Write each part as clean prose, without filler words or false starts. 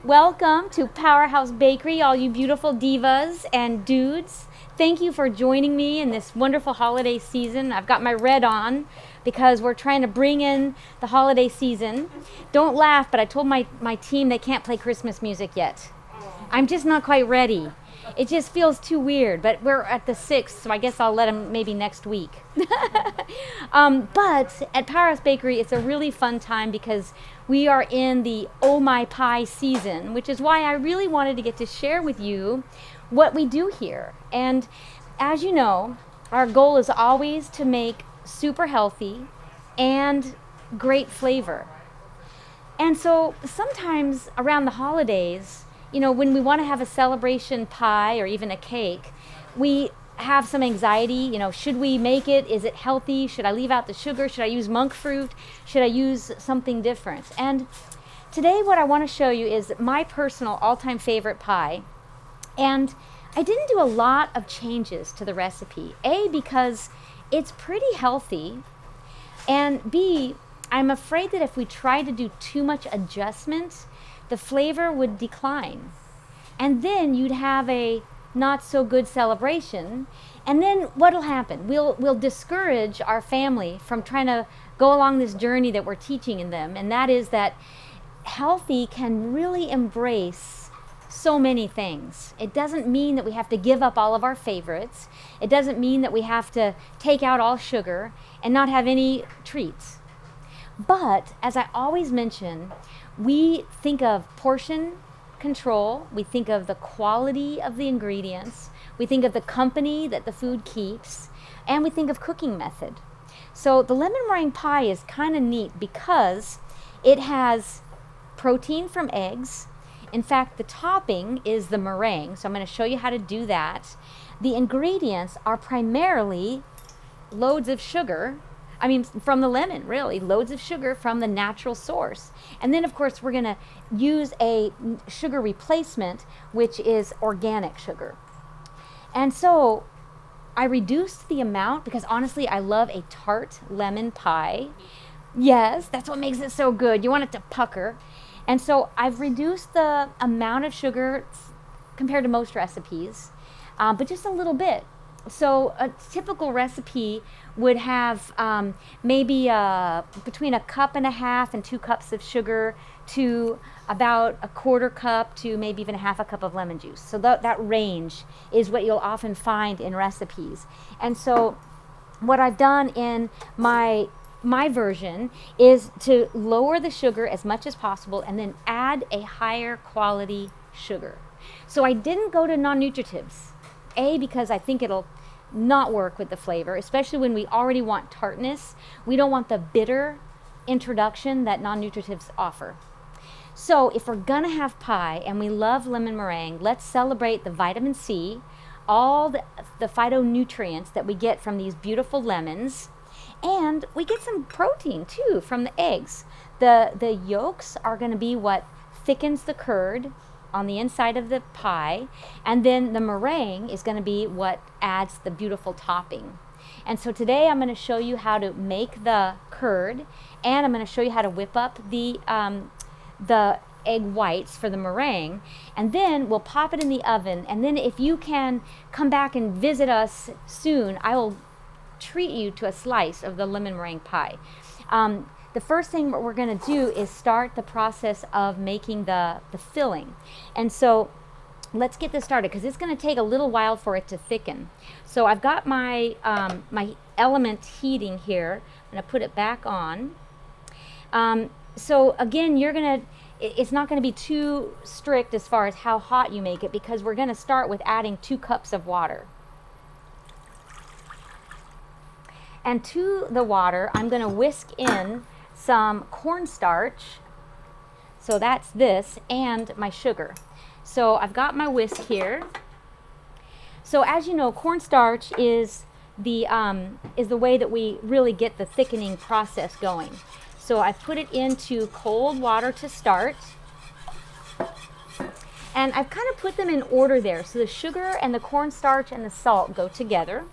Welcome to Powerhouse Bakery, all you beautiful divas and dudes. Thank you for joining me in this wonderful holiday season. I've got my red on because we're trying to bring in the holiday season. Don't laugh, but I told my team they can't play Christmas music yet. I'm just not quite ready. It just feels too weird, but we're at the 6th, so I guess I'll let them maybe next week. But at Powerhouse Bakery, it's a really fun time because we are in the Oh My Pie season, which is why I really wanted to get to share with you what we do here. And as you know, our goal is always to make super healthy and great flavor. And so sometimes around the holidays, you know, when we want to have a celebration pie or even a cake, we have some anxiety. You know, should we make it? Is it healthy? Should I leave out the sugar? Should I use monk fruit? Should I use something different? And today what I want to show you is my personal all-time favorite pie. And I didn't do a lot of changes to the recipe. A, because it's pretty healthy. And B, I'm afraid that if we try to do too much adjustment, the flavor would decline. And then you'd have a not so good celebration. And then what'll happen? We'll discourage our family from trying to go along this journey that we're teaching in them. And that is that healthy can really embrace so many things. It doesn't mean that we have to give up all of our favorites. It doesn't mean that we have to take out all sugar and not have any treats. But as I always mention, we think of portion control, we think of the quality of the ingredients, we think of the company that the food keeps, and we think of cooking method. So the lemon meringue pie is kind of neat because it has protein from eggs. In fact, the topping is the meringue, so I'm going to show you how to do that. The ingredients are primarily loads of sugar. I mean, from the lemon, really, loads of sugar from the natural source. And then, of course, we're going to use a sugar replacement, which is organic sugar. And so I reduced the amount because, honestly, I love a tart lemon pie. Yes, that's what makes it so good. You want it to pucker. And so I've reduced the amount of sugar compared to most recipes, but just a little bit. So a typical recipe would have maybe between 1.5 cups and 2 cups of sugar to about 1/4 cup to maybe even 1/2 cup of lemon juice. So that range is what you'll often find in recipes. And so what I've done in my version is to lower the sugar as much as possible and then add a higher quality sugar. So I didn't go to non-nutritives. A, because I think it'll not work with the flavor, especially when we already want tartness. We don't want the bitter introduction that non-nutritives offer. So if we're gonna have pie and we love lemon meringue, let's celebrate the vitamin C, all the phytonutrients that we get from these beautiful lemons, and we get some protein too from the eggs. The yolks are gonna be what thickens the curd on the inside of the pie, and then the meringue is going to be what adds the beautiful topping. And so today I'm going to show you how to make the curd, and I'm going to show you how to whip up the egg whites for the meringue, and then we'll pop it in the oven. And then if you can come back and visit us soon, I will treat you to a slice of the lemon meringue pie. The first thing what we're going to do is start the process of making the filling. And so let's get this started because it's going to take a little while for it to thicken. So I've got my my element heating here. I'm going to put it back on. So again, it's not going to be too strict as far as how hot you make it because we're going to start with adding 2 cups of water. And to the water, I'm going to whisk in some cornstarch, so that's this, and my sugar. So I've got my whisk here. So as you know, cornstarch is the way that we really get the thickening process going. So I put it into cold water to start. And I've kind of put them in order there. So the sugar and the cornstarch and the salt go together.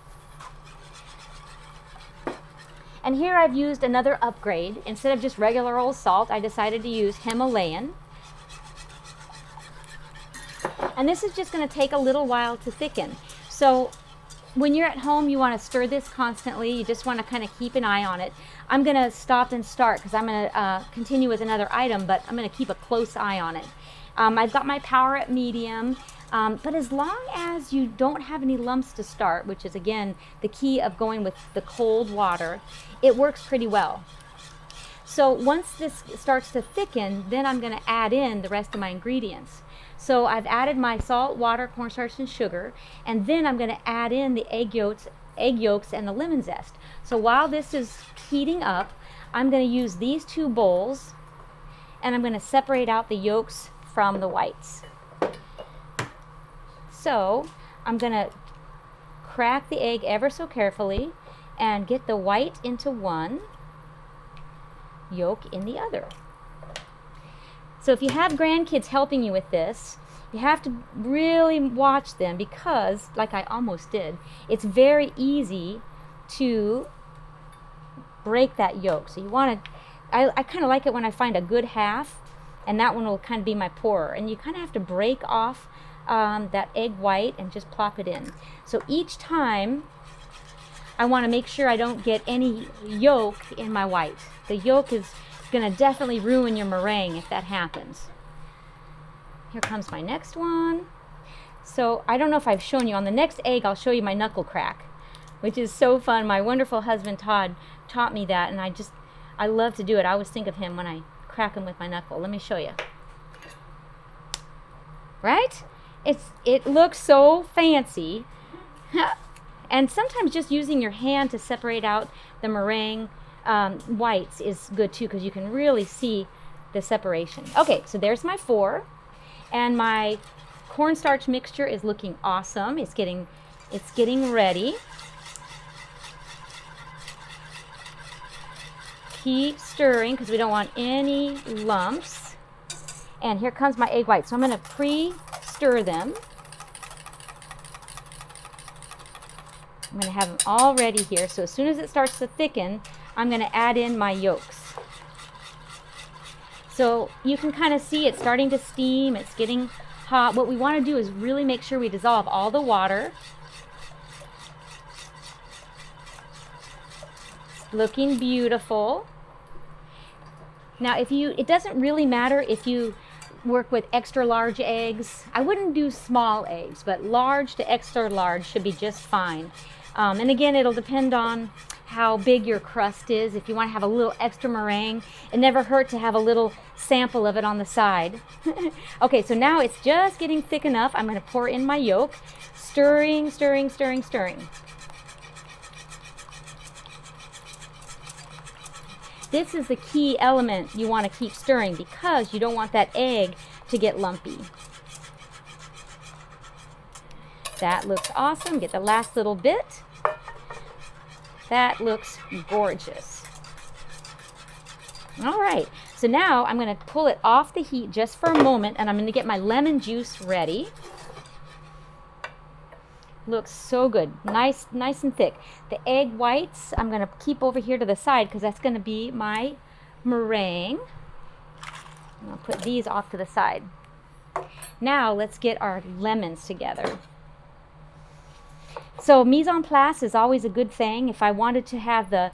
And here I've used another upgrade. Instead of just regular old salt, I decided to use Himalayan. And this is just going to take a little while to thicken. So when you're at home, you want to stir this constantly. You just want to kind of keep an eye on it. I'm going to stop and start because I'm going to continue with another item, but I'm going to keep a close eye on it. I've got my power at medium, but as long as you don't have any lumps to start, which is again the key of going with the cold water, it works pretty well. So once this starts to thicken, then I'm going to add in the rest of my ingredients. So I've added my salt, water, cornstarch, and sugar, and then I'm going to add in the egg yolks and the lemon zest. So while this is heating up, I'm going to use these 2 bowls, and I'm going to separate out the yolks from the whites. So I'm going to crack the egg ever so carefully and get the white into one, yolk in the other. So if you have grandkids helping you with this, you have to really watch them because, like I almost did, it's very easy to break that yolk. So you want to, I kind of like it when I find a good half, and that one will kind of be my pourer. And you kind of have to break off that egg white and just plop it in. So each time I want to make sure I don't get any yolk in my white. The yolk is going to definitely ruin your meringue if that happens. Here comes my next one. So I don't know if I've shown you. On the next egg, I'll show you my knuckle crack, which is so fun. My wonderful husband Todd taught me that, and I love to do it. I always think of him when I crack them with my knuckle. Let me show you. Right? It looks so fancy. And sometimes just using your hand to separate out the meringue whites is good too, because you can really see the separation. Okay, so there's my 4, and my cornstarch mixture is looking awesome. It's getting ready. Keep stirring because we don't want any lumps. And here comes my egg whites. So I'm going to pre-stir them. I'm going to have them all ready here. So as soon as it starts to thicken, I'm going to add in my yolks. So you can kind of see it's starting to steam. It's getting hot. What we want to do is really make sure we dissolve all the water. It's looking beautiful. Now, it doesn't really matter if you work with extra large eggs. I wouldn't do small eggs, but large to extra large should be just fine. And again, it'll depend on how big your crust is. If you want to have a little extra meringue, it never hurt to have a little sample of it on the side. Okay, so now it's just getting thick enough. I'm going to pour in my yolk, stirring, stirring, stirring, stirring. This is the key element you want to keep stirring because you don't want that egg to get lumpy. That looks awesome. Get the last little bit. That looks gorgeous. All right, so now I'm going to pull it off the heat just for a moment, and I'm going to get my lemon juice ready. Looks so good, nice and thick. The egg whites I'm going to keep over here to the side because that's going to be my meringue. I'll put these off to the side. Now let's get our lemons together. So mise en place is always a good thing. If I wanted to have the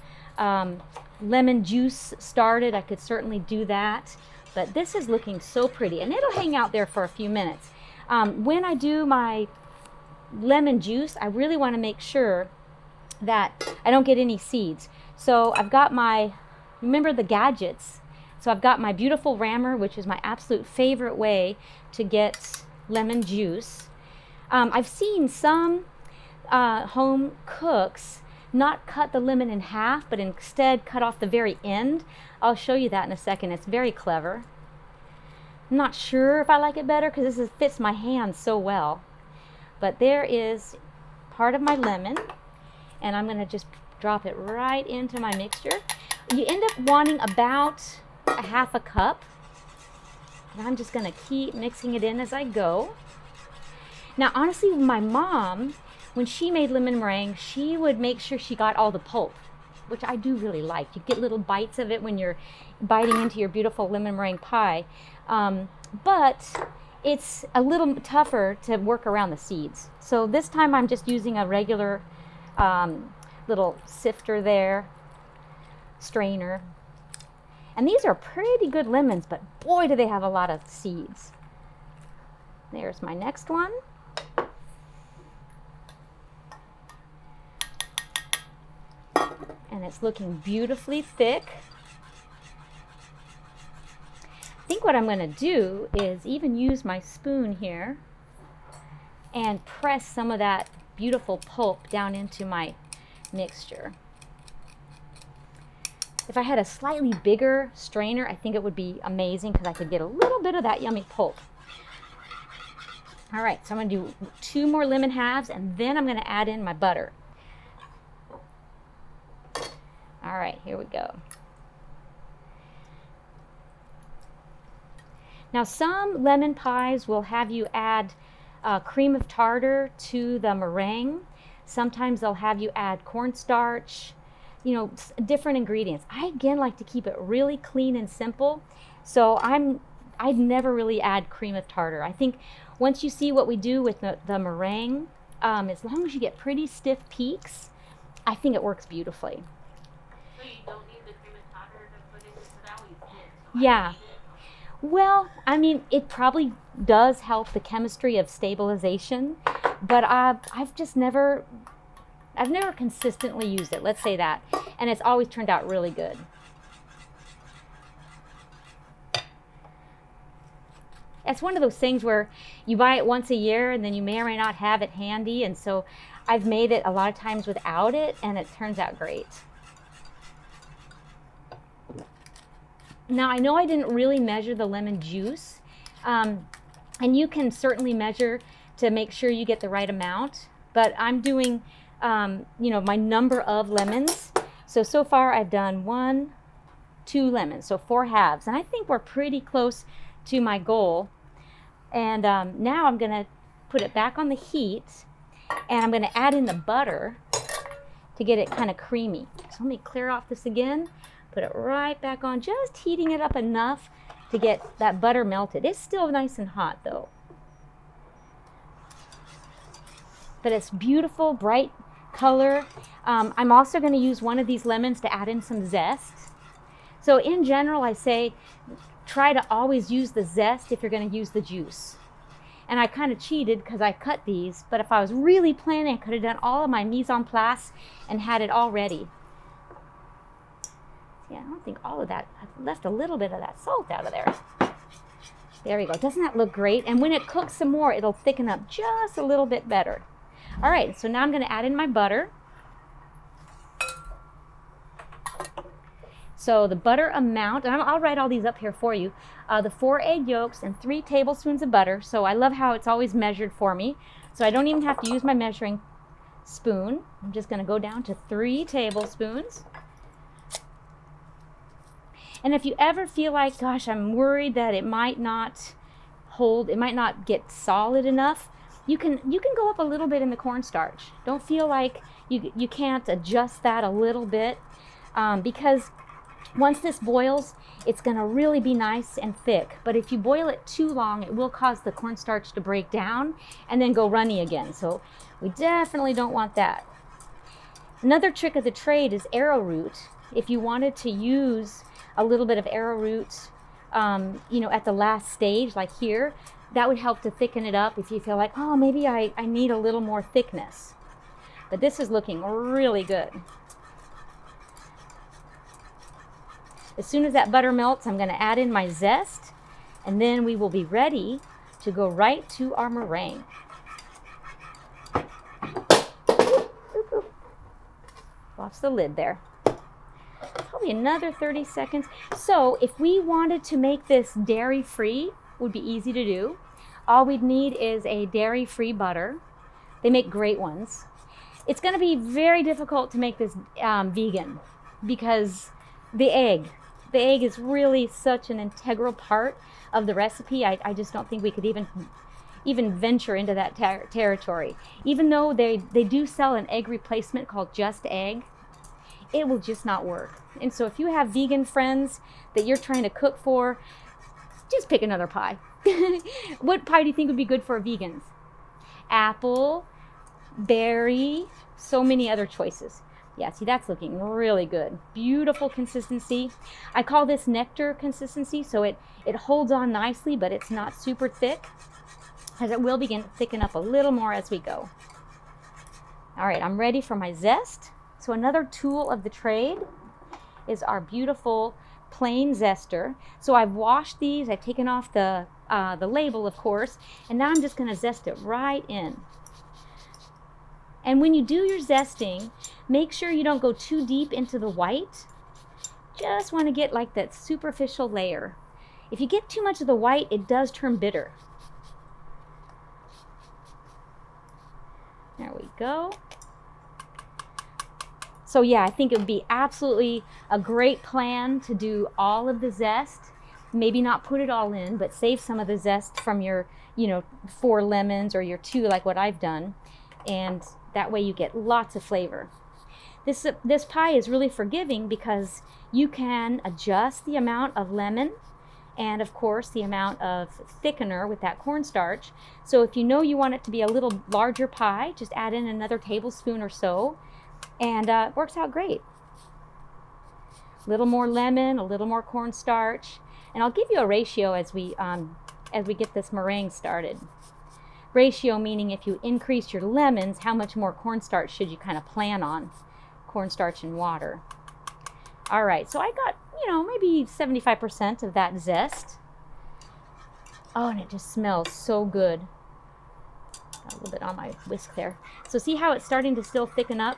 lemon juice started, I could certainly do that. But this is looking so pretty, and it'll hang out there for a few minutes. When I do my lemon juice, I really want to make sure that I don't get any seeds. So I've got remember the gadgets. So I've got my beautiful rammer, which is my absolute favorite way to get lemon juice. I've seen some home cooks not cut the lemon in half, but instead cut off the very end. I'll show you that in a second. It's very clever. I'm not sure if I like it better because this fits my hand so well. But there is part of my lemon, and I'm going to just drop it right into my mixture. You end up wanting about a half a cup, and I'm just going to keep mixing it in as I go. Now, honestly, my mom, when she made lemon meringue, she would make sure she got all the pulp. which I do really like. You get little bites of it when you're biting into your beautiful lemon meringue pie. But it's a little tougher to work around the seeds. So this time I'm just using a regular little sifter there, strainer. And these are pretty good lemons, but boy, do they have a lot of seeds. There's my next one. And it's looking beautifully thick. I think what I'm going to do is even use my spoon here and press some of that beautiful pulp down into my mixture. If I had a slightly bigger strainer, I think it would be amazing because I could get a little bit of that yummy pulp. All right, so I'm going to do 2 more lemon halves, and then I'm going to add in my butter. All right, here we go. Now, some lemon pies will have you add cream of tartar to the meringue. Sometimes they'll have you add cornstarch, you know, different ingredients. I, again, like to keep it really clean and simple. So I'd never really add cream of tartar. I think once you see what we do with the meringue, as long as you get pretty stiff peaks, I think it works beautifully. So you don't need the cream of tartar to put in, because I always did. So Yeah. Well, I mean, it probably does help the chemistry of stabilization, but I've never consistently used it, let's say that, and it's always turned out really good. It's one of those things where you buy it once a year and then you may or may not have it handy, and so I've made it a lot of times without it, and it turns out great. Now, I know I didn't really measure the lemon juice, and you can certainly measure to make sure you get the right amount, but I'm doing, you know, my number of lemons. So far I've done 1, 2 lemons, so 4 halves, and I think we're pretty close to my goal. And now I'm going to put it back on the heat, and I'm going to add in the butter to get it kind of creamy. So let me clear off this again. Put it right back on, just heating it up enough to get that butter melted. It's still nice and hot though. But it's beautiful, bright color. I'm also going to use one of these lemons to add in some zest. So in general, I say try to always use the zest if you're going to use the juice. And I kind of cheated because I cut these, but if I was really planning, I could have done all of my mise en place and had it all ready. Yeah, I don't think all of that. I left a little bit of that salt out of there. There we go. Doesn't that look great? And when it cooks some more, it'll thicken up just a little bit better. All right, so now I'm going to add in my butter. So the butter amount, and I'll write all these up here for you. The 4 egg yolks and 3 tablespoons of butter. So I love how it's always measured for me. So I don't even have to use my measuring spoon. I'm just going to go down to 3 tablespoons. And if you ever feel like, gosh, I'm worried that it might not hold, it might not get solid enough, you can go up a little bit in the cornstarch. Don't feel like you can't adjust that a little bit, because once this boils, it's going to really be nice and thick. But if you boil it too long, it will cause the cornstarch to break down and then go runny again. So we definitely don't want that. Another trick of the trade is arrowroot. If you wanted to use a little bit of arrowroot, you know, at the last stage, like here, that would help to thicken it up if you feel like, oh, maybe I need a little more thickness. But this is looking really good. As soon as that butter melts, I'm going to add in my zest, and then we will be ready to go right to our meringue. Lost the lid there. Probably another 30 seconds. So if we wanted to make this dairy-free, would be easy to do. All we'd need is a dairy-free butter. They make great ones. It's going to be very difficult to make this vegan because the egg is really such an integral part of the recipe. I just don't think we could even venture into that territory. Even though they do sell an egg replacement called Just Egg, it will just not work. And so if you have vegan friends that you're trying to cook for, just pick another pie. What pie do you think would be good for vegans? Apple, berry, so many other choices. Yeah, see, that's looking really good. Beautiful consistency. I call this nectar consistency, so it holds on nicely, but it's not super thick, as it will begin to thicken up a little more as we go. All right, I'm ready for my zest. So another tool of the trade is our beautiful plain zester. So I've washed these, I've taken off the label, of course, and now I'm just gonna zest it right in. And when you do your zesting, make sure you don't go too deep into the white. Just want to get like that superficial layer. If you get too much of the white, it does turn bitter. There we go. So yeah, I think it would be absolutely a great plan to do all of the zest. Maybe not put it all in, but save some of the zest from your, 4 lemons or your 2, like what I've done. And that way you get lots of flavor. This pie is really forgiving because you can adjust the amount of lemon and of course the amount of thickener with that cornstarch. So if you know you want it to be a little larger pie, just add in another tablespoon or so, and it works out great. A little more lemon, a little more cornstarch, and I'll give you a ratio as we get this meringue started. Ratio meaning if you increase your lemons, how much more cornstarch should you kind of plan on? Cornstarch and water. All right, so I got, maybe 75% of that zest. Oh, and it just smells so good. Got a little bit on my whisk there. So see how it's starting to still thicken up?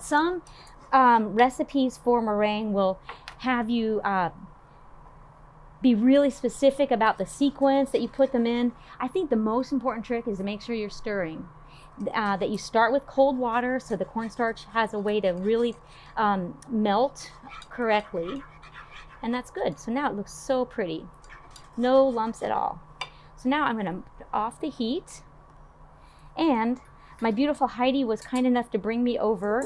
Some recipes for meringue will have you be really specific about the sequence that you put them in. I think the most important trick is to make sure you're stirring. That you start with cold water so the cornstarch has a way to really melt correctly. And that's good. So now it looks so pretty. No lumps at all. So now I'm going to off the heat. And my beautiful Heidi was kind enough to bring me over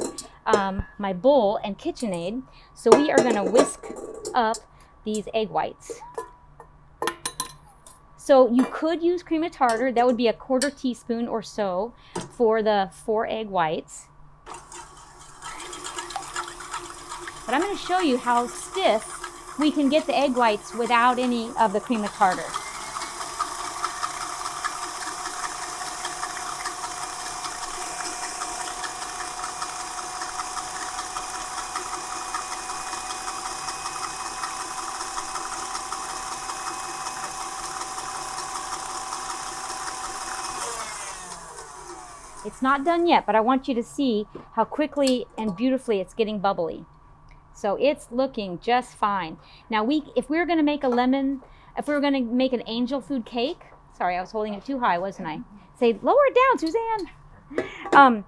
my bowl and KitchenAid. So we are going to whisk up these egg whites. So you could use cream of tartar. That would be a 1/4 teaspoon or so for the 4 egg whites. But I'm going to show you how stiff we can get the egg whites without any of the cream of tartar. It's not done yet, but I want you to see how quickly and beautifully it's getting bubbly. So it's looking just fine. Now if we were going to make if we were going to make an angel food cake, sorry, I was holding it too high, wasn't I? Say, lower it down, Suzanne.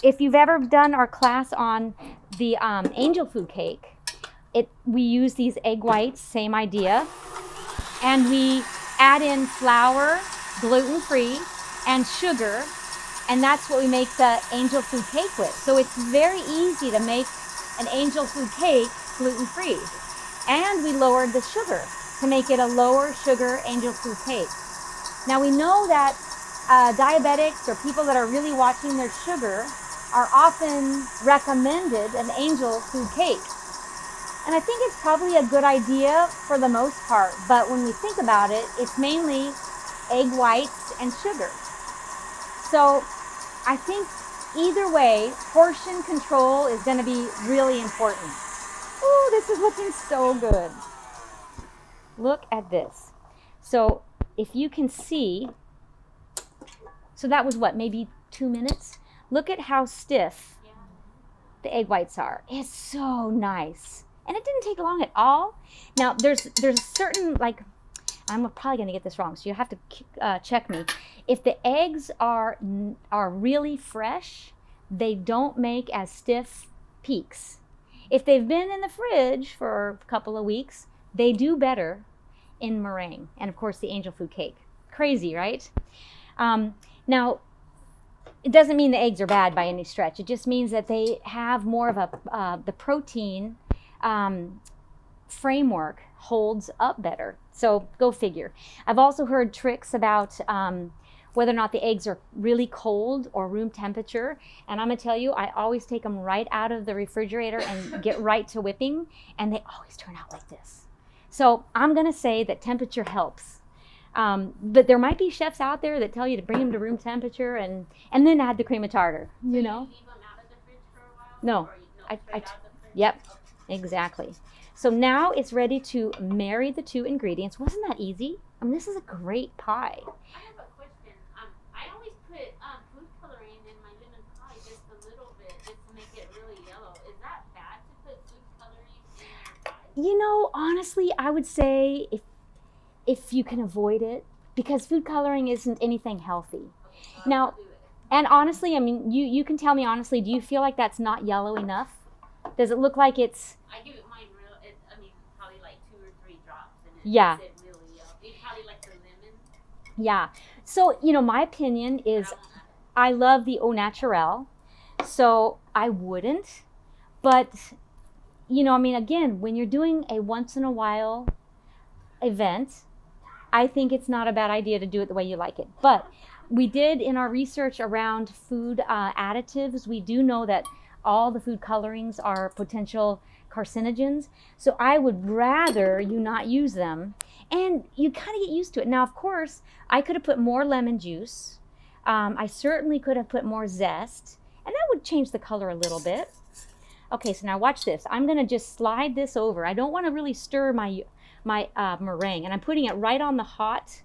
If you've ever done our class on the angel food cake, we use these egg whites, same idea, and we add in flour, gluten-free, and sugar. And that's what we make the angel food cake with. So it's very easy to make an angel food cake gluten-free. And we lowered the sugar to make it a lower sugar angel food cake. Now we know that diabetics or people that are really watching their sugar are often recommended an angel food cake. And I think it's probably a good idea for the most part. But when we think about it, it's mainly egg whites and sugar. So I think either way, portion control is going to be really important. Oh, this is looking so good. Look at this. So if you can see, so that was what, maybe 2 minutes? Look at how stiff the egg whites are. It's so nice. And it didn't take long at all. Now, there's a certain, I'm probably going to get this wrong, so you have to check me. If the eggs are really fresh, they don't make as stiff peaks. If they've been in the fridge for a couple of weeks, they do better in meringue. And of course, the angel food cake. Crazy, right? Now, It doesn't mean the eggs are bad by any stretch. It just means that they have more of the protein framework holds up better. So go figure. I've also heard tricks about whether or not the eggs are really cold or room temperature. And I'm gonna tell you, I always take them right out of the refrigerator and get right to whipping, and they always turn out like this. So I'm gonna say that temperature helps. But there might be chefs out there that tell you to bring them to room temperature and then add the cream of tartar, you know? Leave them out of the fridge for a while? No. Or straight out of the fridge? Yep, exactly. So now it's ready to marry the two ingredients. Wasn't that easy? I mean, this is a great pie. I have a question. I always put food coloring in my lemon pie just a little bit, just to make it really yellow. Is that bad to put food coloring in your pie? You know, honestly, I would say if you can avoid it, because food coloring isn't anything healthy. Okay, Now, I'll do it. and honestly, I mean, you can tell me honestly, do you feel like that's not yellow enough? Does it look like it's... I give it mine probably like 2 or 3 drops, and it Yeah. makes it really yellow. You probably like the lemon. Yeah. So, you know, my opinion but is I won't add it. I love the au naturel, so I wouldn't. But, you know, I mean, again, when you're doing a once in a while event, I think it's not a bad idea to do it the way you like it. But we did in our research around food additives, we do know that all the food colorings are potential carcinogens. So I would rather you not use them. And you kind of get used to it. Now, of course, I could have put more lemon juice. I certainly could have put more zest. And that would change the color a little bit. Okay, so now watch this. I'm going to just slide this over. I don't want to really stir my meringue. And I'm putting it right on the hot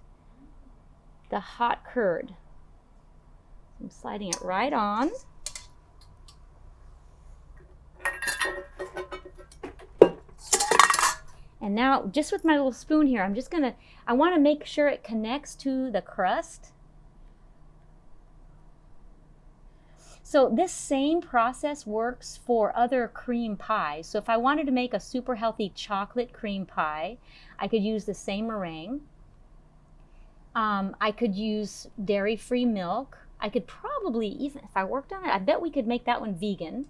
curd. I'm sliding it right on. And now, just with my little spoon here, I want to make sure it connects to the crust. So this same process works for other cream pies. So if I wanted to make a super healthy chocolate cream pie, I could use the same meringue. I could use dairy-free milk. I could probably, even if I worked on it, I bet we could make that one vegan.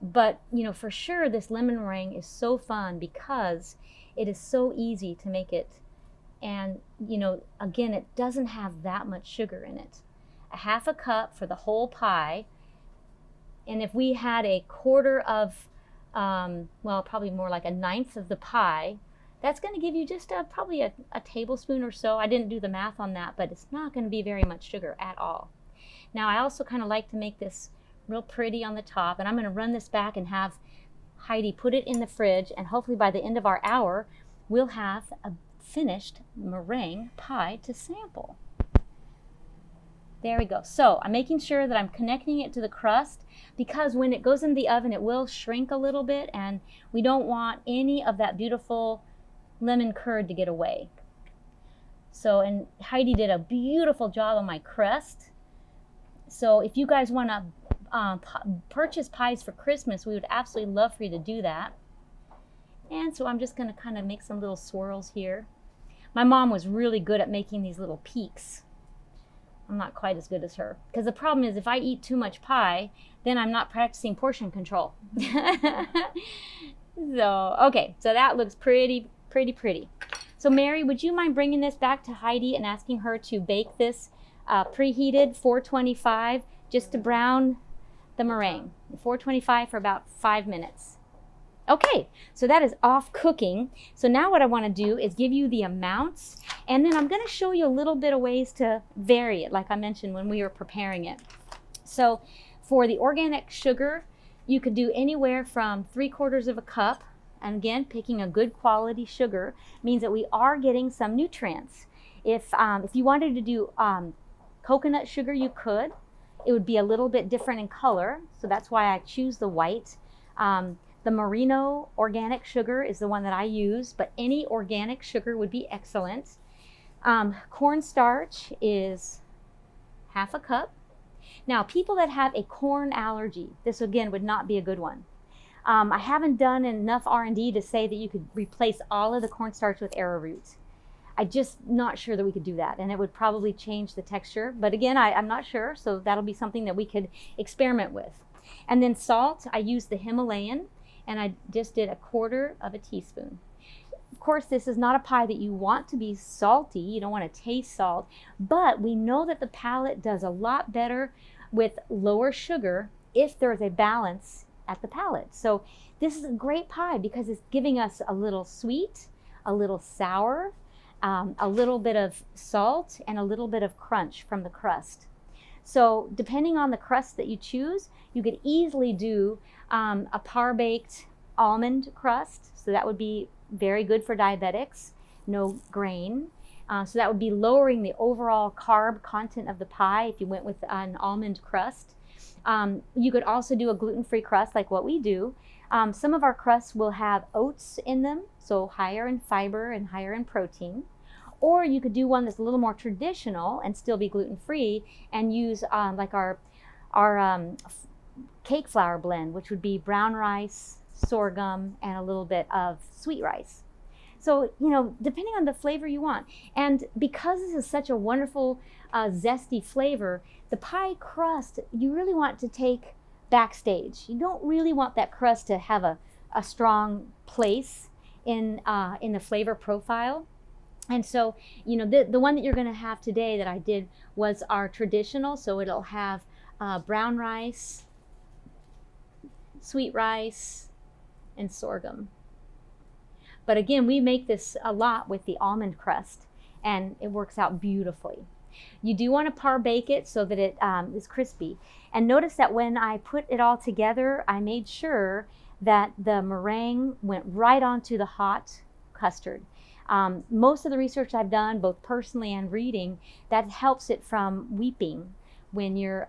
But, you know, for sure, this lemon meringue is so fun because it is so easy to make it. And, you know, again, it doesn't have that much sugar in it. A half a cup for the whole pie. And if we had a quarter of, well, probably more like a ninth of the pie, that's going to give you just probably a tablespoon or so. I didn't do the math on that, but it's not going to be very much sugar at all. Now, I also kind of like to make this real pretty on the top, and I'm going to run this back and have Heidi put it in the fridge, and hopefully by the end of our hour, we'll have a finished meringue pie to sample. There we go. So I'm making sure that I'm connecting it to the crust because when it goes in the oven, it will shrink a little bit, and we don't want any of that beautiful lemon curd to get away. So, and Heidi did a beautiful job on my crust. So if you guys want to purchase pies for Christmas, we would absolutely love for you to do that. And so I'm just going to kind of make some little swirls here. My mom was really good at making these little peaks. I'm not quite as good as her. Because the problem is if I eat too much pie, then I'm not practicing portion control. So, okay, so that looks pretty. So Mary, would you mind bringing this back to Heidi and asking her to bake this preheated 425 just to brown the meringue. 425 for about 5 minutes. Okay, so that is off cooking. So now what I want to do is give you the amounts, and then I'm going to show you a little bit of ways to vary it, like I mentioned when we were preparing it. So for the organic sugar, you could do anywhere from 3/4 of a cup. And again, picking a good quality sugar means that we are getting some nutrients. If you wanted to do coconut sugar, you could. It would be a little bit different in color, so that's why I choose the white. The merino organic sugar is the one that I use, but any organic sugar would be excellent. Cornstarch is 1/2 a cup. Now, people that have a corn allergy, this again would not be a good one. I haven't done enough R&D to say that you could replace all of the cornstarch with arrowroot. I just not sure that we could do that, and it would probably change the texture. But again, I'm not sure, so that'll be something that we could experiment with. And then salt, I used the Himalayan, and I just did 1/4 of a teaspoon. Of course, this is not a pie that you want to be salty. You don't want to taste salt, but we know that the palate does a lot better with lower sugar if there's a balance at the palate. So this is a great pie because it's giving us a little sweet, a little sour, a little bit of salt, and a little bit of crunch from the crust. So depending on the crust that you choose, you could easily do a par-baked almond crust. So that would be very good for diabetics, no grain. So that would be lowering the overall carb content of the pie if you went with an almond crust. You could also do a gluten-free crust like what we do. Some of our crusts will have oats in them, so higher in fiber and higher in protein. Or you could do one that's a little more traditional and still be gluten-free and use like our cake flour blend, which would be brown rice, sorghum, and a little bit of sweet rice. So, depending on the flavor you want. And because this is such a wonderful, zesty flavor, the pie crust, you really want to take backstage. You don't really want that crust to have a strong place in the flavor profile. And so, the one that you're going to have today that I did was our traditional. So it'll have brown rice, sweet rice, and sorghum. But again, we make this a lot with the almond crust, and it works out beautifully. You do want to par-bake it so that it is crispy. And notice that when I put it all together, I made sure that the meringue went right onto the hot custard. Most of the research I've done, both personally and reading, that helps it from weeping when you're,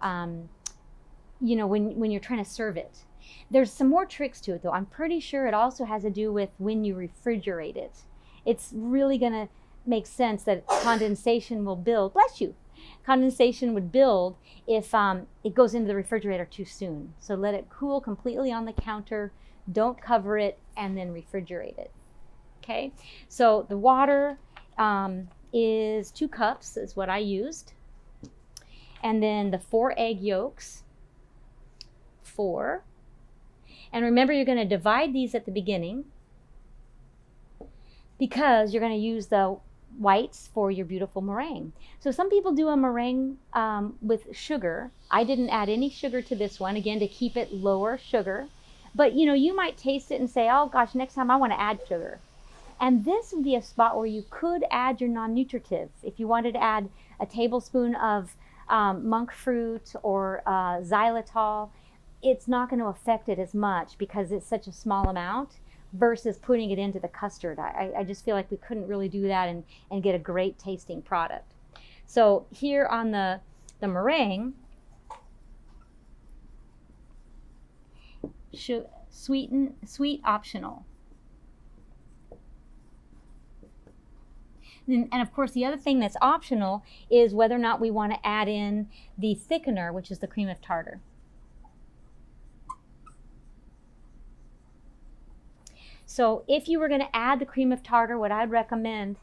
when you're trying to serve it. There's some more tricks to it, though. I'm pretty sure it also has to do with when you refrigerate it. It's really going to make sense that condensation will build. Bless you. Condensation would build if it goes into the refrigerator too soon. So let it cool completely on the counter. Don't cover it, and then refrigerate it. Okay, so the water is 2 cups is what I used. And then the 4 egg yolks, 4. And remember, you're going to divide these at the beginning because you're going to use the whites for your beautiful meringue. So some people do a meringue with sugar. I didn't add any sugar to this one, again, to keep it lower sugar. But you might taste it and say, oh gosh, next time I want to add sugar. And this would be a spot where you could add your non-nutritive. If you wanted to add a tablespoon of monk fruit or xylitol, it's not going to affect it as much because it's such a small amount versus putting it into the custard. I just feel like we couldn't really do that and get a great tasting product. So here on the meringue, sweet optional. And of course, the other thing that's optional is whether or not we want to add in the thickener, which is the cream of tartar. So if you were going to add the cream of tartar, what I'd recommend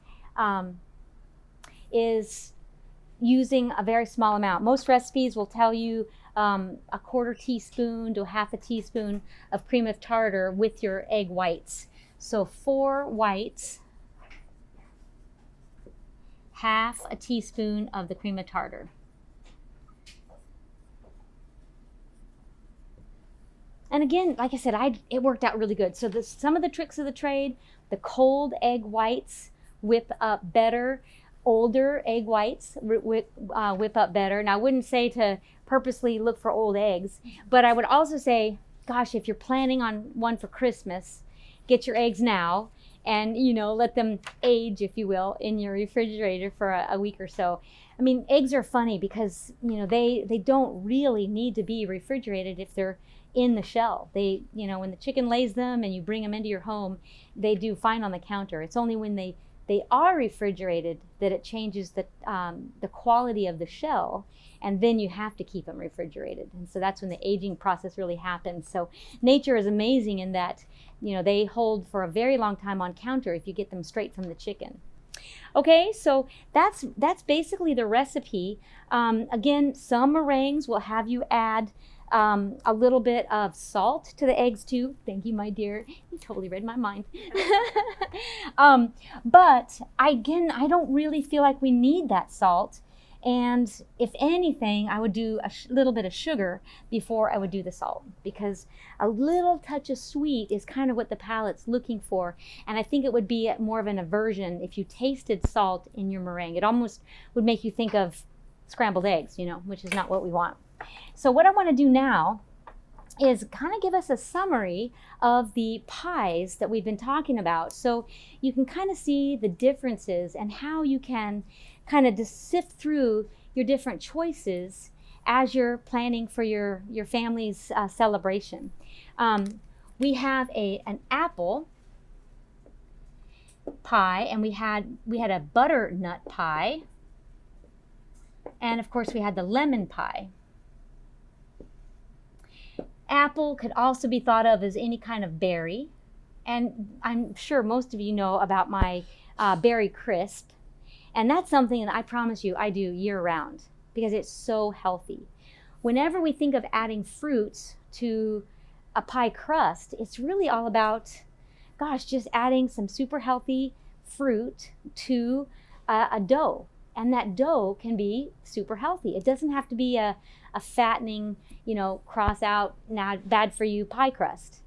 is using a very small amount. Most recipes will tell you a 1/4 teaspoon to 1/2 teaspoon of cream of tartar with your egg whites. So 4 whites, 1/2 teaspoon of the cream of tartar. And again, like I said, it worked out really good. So some of the tricks of the trade, the cold egg whites whip up better. Older egg whites whip up better. Now, I wouldn't say to purposely look for old eggs, but I would also say, gosh, if you're planning on one for Christmas, get your eggs now and, let them age, if you will, in your refrigerator for a week or so. I mean, eggs are funny because, they don't really need to be refrigerated if they're in the shell. They, when the chicken lays them and you bring them into your home, they do fine on the counter. It's only when they are refrigerated that it changes the quality of the shell, and then you have to keep them refrigerated. And so that's when the aging process really happens. So nature is amazing in that, they hold for a very long time on counter if you get them straight from the chicken. Okay, so that's basically the recipe. Again, some meringues will have you add a little bit of salt to the eggs too. Thank you, my dear. You totally read my mind. But I don't really feel like we need that salt. And if anything, I would do a little bit of sugar before I would do the salt, because a little touch of sweet is kind of what the palate's looking for. And I think it would be more of an aversion if you tasted salt in your meringue. It almost would make you think of scrambled eggs, which is not what we want. So what I want to do now is kind of give us a summary of the pies that we've been talking about, so you can kind of see the differences and how you can kind of sift through your different choices as you're planning for your family's celebration. We have an apple pie, and we had a butternut pie, and of course we had the lemon pie. Apple could also be thought of as any kind of berry, and I'm sure most of you know about my berry crisp, and that's something that I promise you I do year round because it's so healthy. Whenever we think of adding fruits to a pie crust, it's really all about, just adding some super healthy fruit to a dough, and that dough can be super healthy. It doesn't have to be a fattening, cross out, not bad for you pie crust.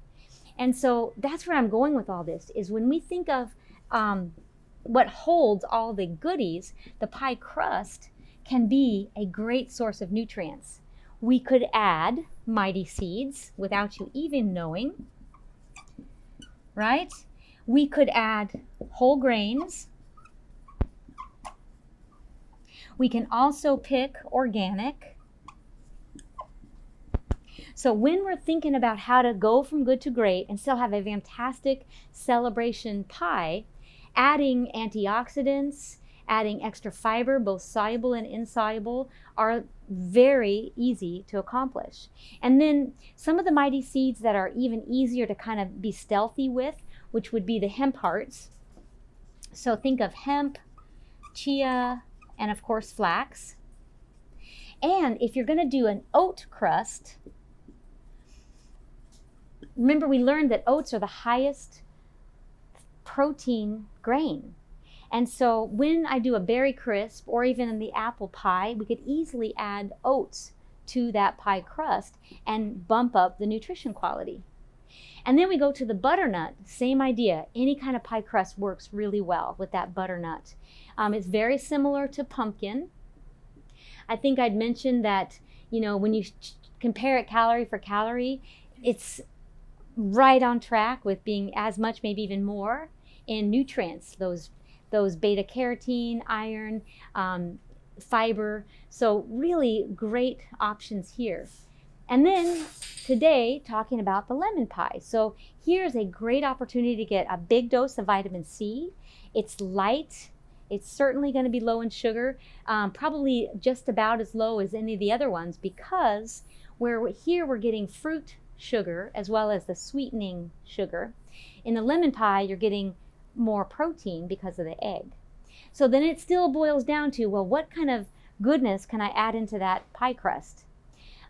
And so that's where I'm going with all this, is when we think of what holds all the goodies, the pie crust can be a great source of nutrients. We could add mighty seeds without you even knowing, right? We could add whole grains. We can also pick organic. So when we're thinking about how to go from good to great and still have a fantastic celebration pie, adding antioxidants, adding extra fiber, both soluble and insoluble, are very easy to accomplish. And then some of the mighty seeds that are even easier to kind of be stealthy with, which would be the hemp hearts. So think of hemp, chia, and of course flax. And if you're going to do an oat crust, remember we learned that oats are the highest protein grain. And so when I do a berry crisp or even in the apple pie, we could easily add oats to that pie crust and bump up the nutrition quality. And then we go to the butternut, same idea. Any kind of pie crust works really well with that butternut. It's very similar to pumpkin. I think I'd mentioned that, when you compare it calorie for calorie, it's right on track with being as much, maybe even more, in nutrients, those beta carotene, iron, fiber. So really great options here. And then today, talking about the lemon pie. So here's a great opportunity to get a big dose of vitamin C. It's light. It's certainly going to be low in sugar, probably just about as low as any of the other ones, because we're getting fruit sugar as well as the sweetening sugar. In the lemon pie, you're getting more protein because of the egg. So then it still boils down to, well, what kind of goodness can I add into that pie crust?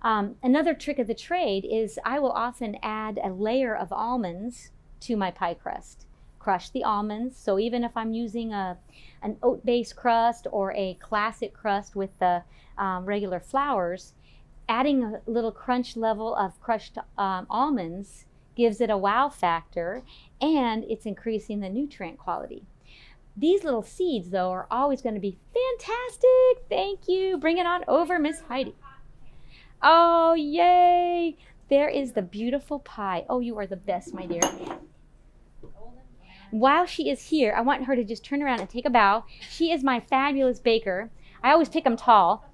Another trick of the trade is I will often add a layer of almonds to my pie crust. Crush the almonds. So even if I'm using an oat-based crust or a classic crust with the regular flours, adding a little crunch level of crushed almonds gives it a wow factor, and it's increasing the nutrient quality. These little seeds, though, are always going to be fantastic. Thank you. Bring it on over, Miss Heidi. Oh, yay. There is the beautiful pie. Oh, you are the best, my dear. While she is here, I want her to just turn around and take a bow. She is my fabulous baker. I always pick them tall.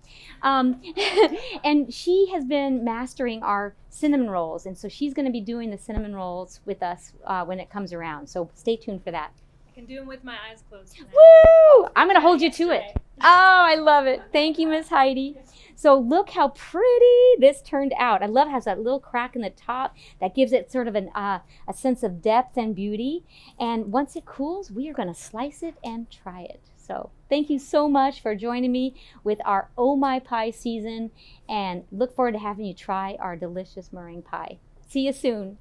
And she has been mastering our cinnamon rolls. And so she's going to be doing the cinnamon rolls with us when it comes around. So stay tuned for that. I can do them with my eyes closed tonight. Woo! I'm going to hold you to it. I love it. Thank you, Miss Heidi. So look how pretty this turned out. I love it has that little crack in the top that gives it sort of a sense of depth and beauty. And once it cools, we are going to slice it and try it. So thank you so much for joining me with our Oh My Pie season, and look forward to having you try our delicious meringue pie. See you soon.